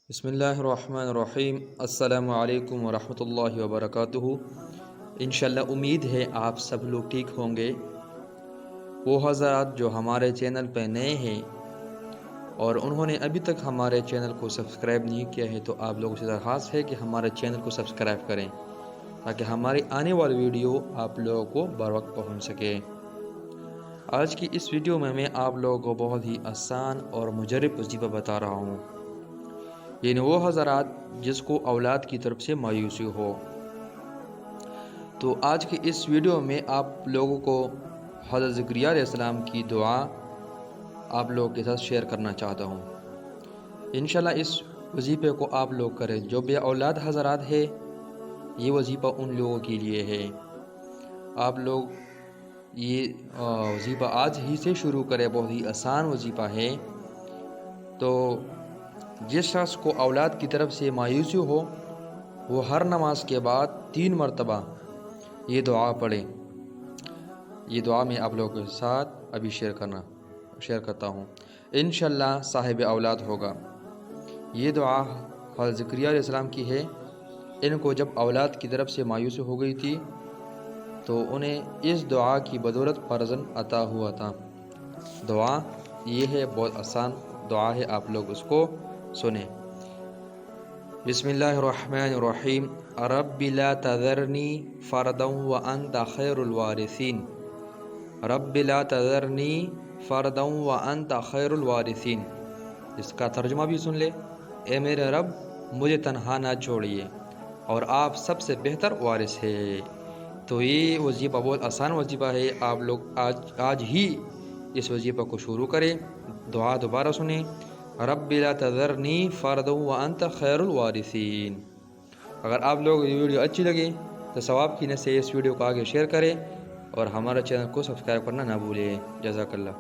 بسم اللہ الرحمن الرحیم۔ السلام علیکم ورحمۃ اللہ وبرکاتہ۔ انشاءاللہ امید ہے آپ سب لوگ ٹھیک ہوں گے۔ وہ حضرات جو ہمارے چینل پہ نئے ہیں اور انہوں نے ابھی تک ہمارے چینل کو سبسکرائب نہیں کیا ہے تو آپ لوگوں سے درخواست ہے کہ ہمارے چینل کو سبسکرائب کریں تاکہ ہماری آنے والی ویڈیو آپ لوگوں کو بر وقت پہنچ سکے۔ آج کی اس ویڈیو میں آپ لوگوں کو بہت ہی آسان اور مجرب وظیفہ بتا رہا ہوں، یعنی وہ حضرات جس کو اولاد کی طرف سے مایوسی ہو۔ تو آج کی اس ویڈیو میں آپ لوگوں کو حضرت زکریا علیہ السلام کی دعا آپ لوگوں کے ساتھ شیئر کرنا چاہتا ہوں۔ انشاءاللہ اس وظیفے کو آپ لوگ کریں۔ جو بے اولاد حضرات ہے یہ وظیفہ ان لوگوں کے لیے ہے۔ آپ لوگ یہ وظیفہ آج ہی سے شروع کریں، بہت ہی آسان وظیفہ ہے۔ تو جس شخص کو اولاد کی طرف سے مایوسی ہو وہ ہر نماز کے بعد 3 مرتبہ یہ دعا پڑھیں۔ یہ دعا میں آپ لوگوں کے ساتھ ابھی شیئر کرتا ہوں، انشاءاللہ صاحب اولاد ہوگا۔ یہ دعا حضرت زکریا علیہ السلام کی ہے۔ ان کو جب اولاد کی طرف سے مایوسی ہو گئی تھی تو انہیں اس دعا کی بدولت فرزند عطا ہوا تھا۔ دعا یہ ہے، بہت آسان دعا ہے، آپ لوگ اس کو سنیں۔ بسم اللہ الرحمن الرحیم۔ رب لا تذرنی فردا وانت خیر الوارثین۔ رب لا تذرنی فردا وانت خیر الوارثین۔ اس کا ترجمہ بھی سن لے۔ اے میرے رب مجھے تنہا نہ چھوڑیے اور آپ سب سے بہتر وارث ہے۔ تو یہ وظیفہ بہت آسان وظیفہ ہے، آپ لوگ آج ہی اس وظیفہ کو شروع کریں۔ دعا دوبارہ سنیں، رب لا تذرنی فردا وانت خیر الوارثین۔ اگر آپ لوگ یہ ویڈیو اچھی لگے تو ثواب کی نیت سے اس ویڈیو کو آگے شیئر کریں اور ہمارا چینل کو سبسکرائب کرنا نہ بھولیں۔ جزاک اللہ۔